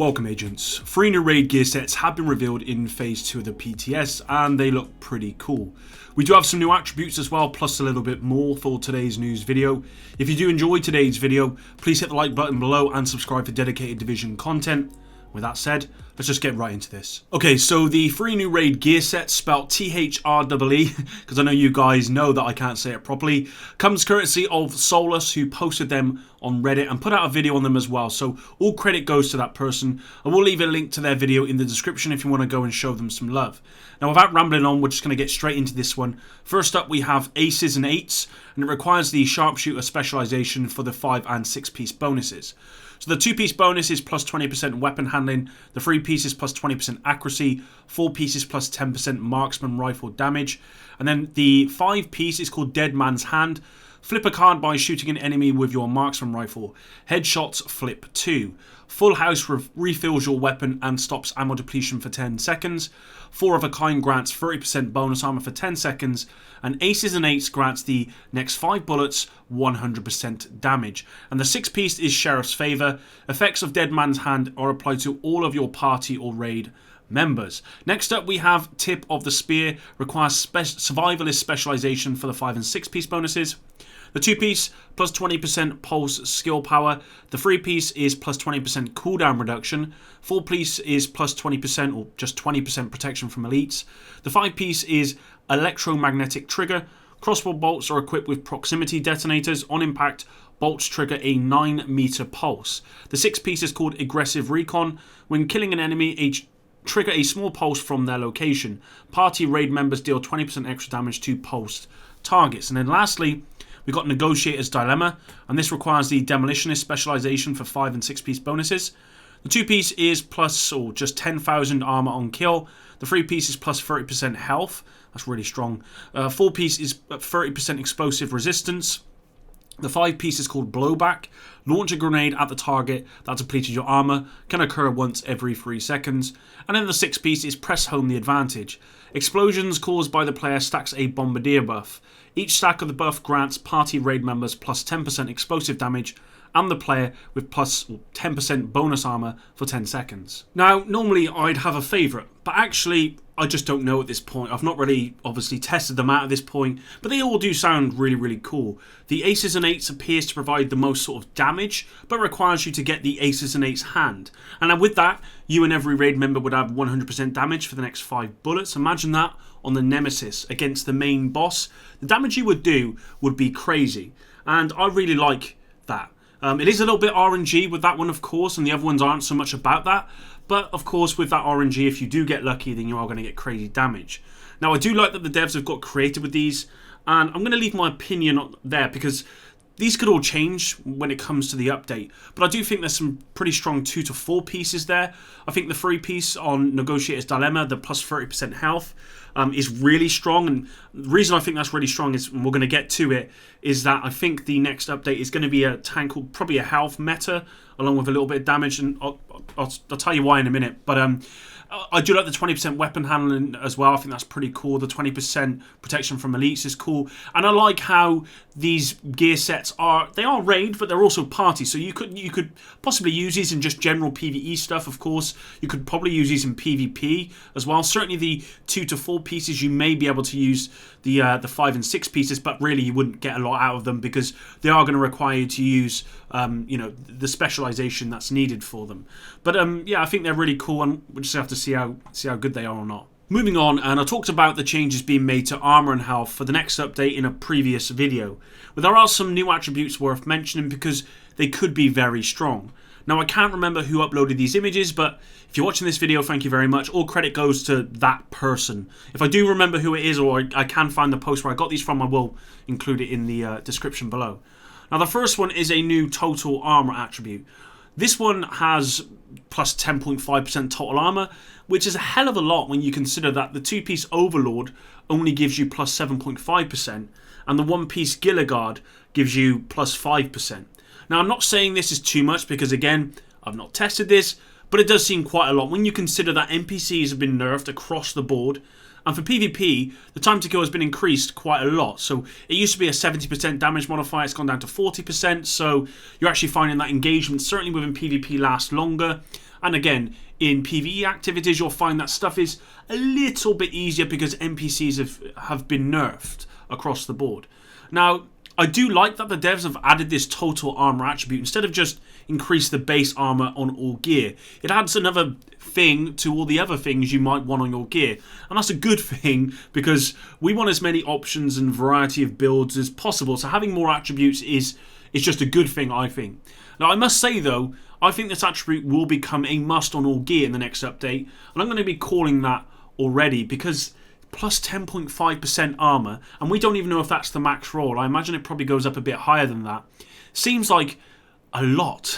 Welcome agents. 3 new raid gear sets have been revealed in phase 2 of the PTS and they look pretty cool. We do have some new attributes as well, plus a little bit more for today's news video. If you do enjoy today's video, please hit the like button below and subscribe for dedicated Division content. With that said, let's just get right into this. Okay, so the 3 new raid gear sets, spelled THREE, because I know you guys know that I can't say it properly, comes courtesy of Solus, who posted them on Reddit and put out a video on them as well. So all credit goes to that person. I will leave a link to their video in the description if you want to go and show them some love. Now, without rambling on, we're just going to get straight into this one. First up, we have Aces and Eights, and it requires the Sharpshooter specialization for the 5 and 6 piece bonuses. So the 2-piece bonus is plus 20% weapon handling, the 3-piece is plus 20% accuracy, 4-piece is plus 10% marksman rifle damage, and then the 5-piece is called Dead Man's Hand. Flip a card by shooting an enemy with your marksman rifle. Headshots flip 2. Full House refills your weapon and stops ammo depletion for 10 seconds. 4 of a Kind grants 30% bonus armor for 10 seconds. And Aces and Eights grants the next 5 bullets 100% damage. And the 6-piece is Sheriff's Favor. Effects of Dead Man's Hand are applied to all of your party or raid members. Next up, we have Tip of the Spear. Requires survivalist specialization for the 5 and 6 piece bonuses. The 2-piece plus 20% pulse skill power. The 3-piece is plus 20% cooldown reduction. 4-piece is plus 20% or just 20% protection from elites. The 5-piece is electromagnetic trigger. Crossbow bolts are equipped with proximity detonators. On impact, bolts trigger a 9-meter pulse. The 6-piece is called aggressive recon. When killing an enemy, trigger a small pulse from their location. Party raid members deal 20% extra damage to pulsed targets. And then lastly, we've got Negotiator's Dilemma, and this requires the Demolitionist specialization for 5 and 6 piece bonuses. The 2-piece is plus or just 10,000 armor on kill. The 3-piece is plus 30% health. That's really strong. 4-piece is 30% explosive resistance. The 5-piece is called Blowback. Launch a grenade at the target that depleted your armor. Can occur once every 3 seconds. And then the 6-piece is Press Home the Advantage. Explosions caused by the player stacks a Bombardier buff. Each stack of the buff grants party raid members plus 10% explosive damage and the player with plus 10% bonus armor for 10 seconds. Now, normally I'd have a favourite, but actually I just don't know at this point. I've not really obviously tested them out at this point, but they all do sound really, really cool. The Aces and Eights appears to provide the most sort of damage, but requires you to get the Aces and Eights hand. And with that, you and every raid member would have 100% damage for the next 5 bullets. Imagine that on the Nemesis against the main boss. The damage you would do would be crazy, and I really like that. It is a little bit RNG with that one, of course, and the other ones aren't so much about that. But, of course, with that RNG, if you do get lucky, then you are going to get crazy damage. Now, I do like that the devs have got creative with these, and I'm going to leave my opinion there because these could all change when it comes to the update. But I do think there's some pretty strong 2 to 4 pieces there. I think the 3-piece on Negotiator's Dilemma, the plus 30% health, is really strong. And the reason I think that's really strong is, and we're going to get to it, is that I think the next update is going to be a tank, probably a health meta, along with a little bit of damage. And I'll tell you why in a minute. But I do like the 20% weapon handling as well. I think that's pretty cool. The 20% protection from elites is cool. And I like how these gear sets are raid, but they're also party. So you could possibly use these in just general PvE stuff, of course. You could probably use these in PvP as well. Certainly the 2 to 4 pieces, you may be able to use the 5 and 6 pieces, but really you wouldn't get a lot out of them because they are going to require you to use the specialization that's needed for them. But yeah, I think they're really cool, and we'll just have to see how good they are or not. Moving on, and I talked about the changes being made to armor and health for the next update in a previous video. But there are some new attributes worth mentioning because they could be very strong. Now, I can't remember who uploaded these images, but if you're watching this video, thank you very much. All credit goes to that person. If I do remember who it is, or I can find the post where I got these from, I will include it in the description below. Now, the first one is a new total armor attribute. This one has plus 10.5% total armor, which is a hell of a lot when you consider that the 2-piece Overlord only gives you plus 7.5%, and the 1-piece Gilligard gives you plus 5%. Now, I'm not saying this is too much because, again, I've not tested this, but it does seem quite a lot when you consider that NPCs have been nerfed across the board, And for PvP, the time to kill has been increased quite a lot. So it used to be a 70% damage modifier, it's gone down to 40%. So you're actually finding that engagement, certainly within PvP, lasts longer. And again, in PvE activities, you'll find that stuff is a little bit easier because NPCs have been nerfed across the board. Now, I do like that the devs have added this total armor attribute. Instead of just increase the base armor on all gear, it adds another thing to all the other things you might want on your gear. And that's a good thing because we want as many options and variety of builds as possible. So having more attributes is just a good thing, I think. Now, I must say though, I think this attribute will become a must on all gear in the next update. And I'm going to be calling that already because plus 10.5% armor, and we don't even know if that's the max roll. I imagine it probably goes up a bit higher than that. Seems like a lot.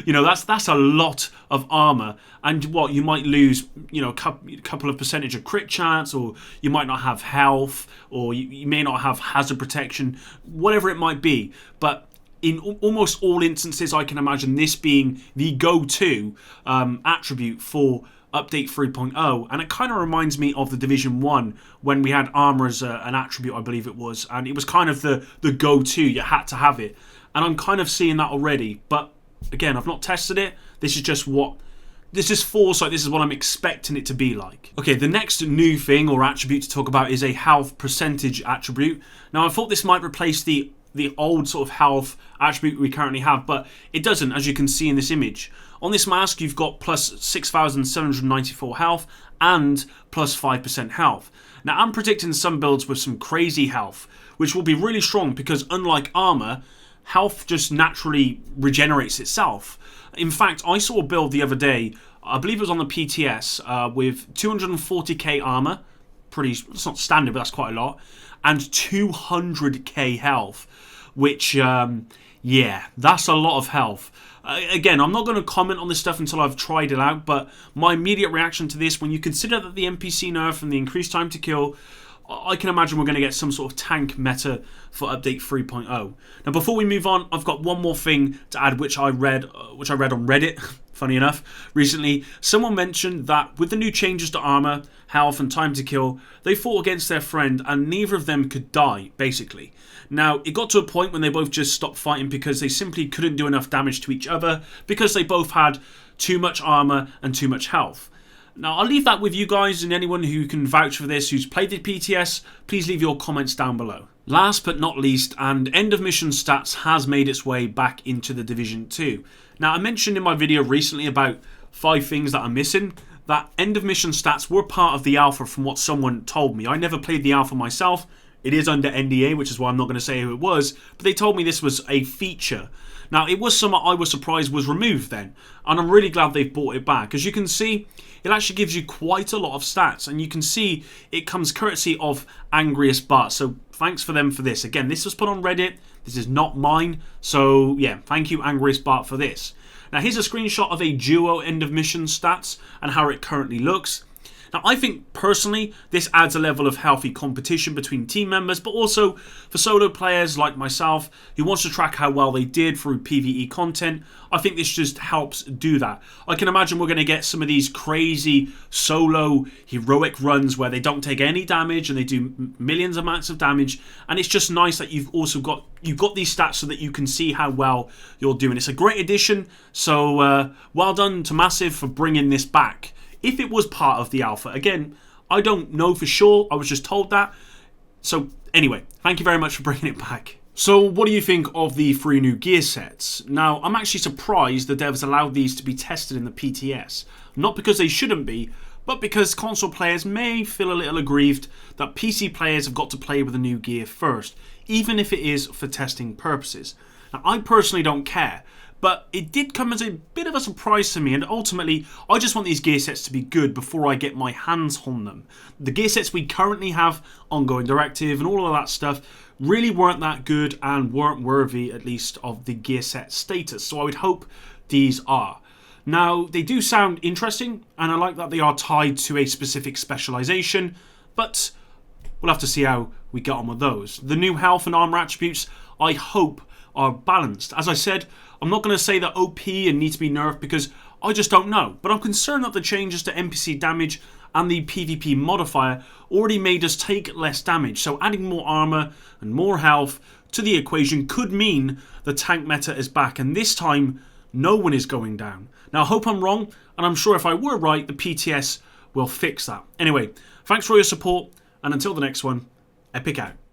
You know, that's a lot of armor, and what you might lose, you know, a couple of percentage of crit chance, or you might not have health, or you may not have hazard protection, whatever it might be. But in almost all instances, I can imagine this being the go-to attribute for Update 3.0, and it kind of reminds me of the Division 1 when we had armor as an attribute, I believe it was, and it was kind of the go-to. You had to have it, and I'm kind of seeing that already. But again, I've not tested it. This is just foresight. This is what I'm expecting it to be like. Okay, the next new thing or attribute to talk about is a health percentage attribute. Now, I thought this might replace the old sort of health attribute we currently have, but it doesn't, as you can see in this image. On this mask, you've got plus 6,794 health and plus 5% health. Now, I'm predicting some builds with some crazy health, which will be really strong because unlike armor, health just naturally regenerates itself. In fact, I saw a build the other day, I believe it was on the PTS, with 240k armor, it's not standard, but that's quite a lot, and 200k health, which, yeah, that's a lot of health. Again, I'm not going to comment on this stuff until I've tried it out, but my immediate reaction to this, when you consider that the NPC nerf and the increased time to kill, I can imagine we're going to get some sort of tank meta for Update 3.0. Now, before we move on, I've got one more thing to add, which I read on Reddit. Funny enough, recently, someone mentioned that with the new changes to armor, health, and time to kill, they fought against their friend and neither of them could die, basically. Now, it got to a point when they both just stopped fighting because they simply couldn't do enough damage to each other because they both had too much armor and too much health. Now, I'll leave that with you guys, and anyone who can vouch for this who's played the PTS, please leave your comments down below. Last but not least, and end of mission stats has made its way back into the Division 2. Now, I mentioned in my video recently about 5 things that are missing. That end of mission stats were part of the alpha from what someone told me. I never played the alpha myself. It is under NDA, which is why I'm not going to say who it was, but they told me this was a feature. Now, it was something I was surprised was removed then, and I'm really glad they've brought it back. As you can see, it actually gives you quite a lot of stats, and you can see it comes courtesy of Angriest Bart, so thanks for them for this. Again, this was put on Reddit, this is not mine, so yeah, thank you Angriest Bart for this. Now, here's a screenshot of a duo end of mission stats and how it currently looks. Now, I think, personally, this adds a level of healthy competition between team members, but also for solo players like myself who wants to track how well they did through PvE content, I think this just helps do that. I can imagine we're going to get some of these crazy solo heroic runs where they don't take any damage and they do millions amounts of damage, and it's just nice that you've got these stats so that you can see how well you're doing. It's a great addition, so well done to Massive for bringing this back. If it was part of the alpha, again, I don't know for sure, I was just told that. So anyway, thank you very much for bringing it back. So what do you think of the 3 new gear sets? Now, I'm actually surprised the devs allowed these to be tested in the PTS. Not because they shouldn't be, but because console players may feel a little aggrieved that PC players have got to play with the new gear first, even if it is for testing purposes. Now, I personally don't care, but it did come as a bit of a surprise to me, and ultimately, I just want these gear sets to be good before I get my hands on them. The gear sets we currently have, ongoing directive and all of that stuff, really weren't that good and weren't worthy, at least, of the gear set status, so I would hope these are. Now, they do sound interesting, and I like that they are tied to a specific specialization, but we'll have to see how we get on with those. The new health and armor attributes, I hope, are balanced. As I said, I'm not going to say that OP and need to be nerfed because I just don't know, but I'm concerned that the changes to NPC damage and the PvP modifier already made us take less damage, so adding more armor and more health to the equation could mean the tank meta is back, and this time no one is going down. Now I hope I'm wrong, and I'm sure if I were right, the PTS will fix that. Anyway, thanks for your support, and until the next one, Epic out.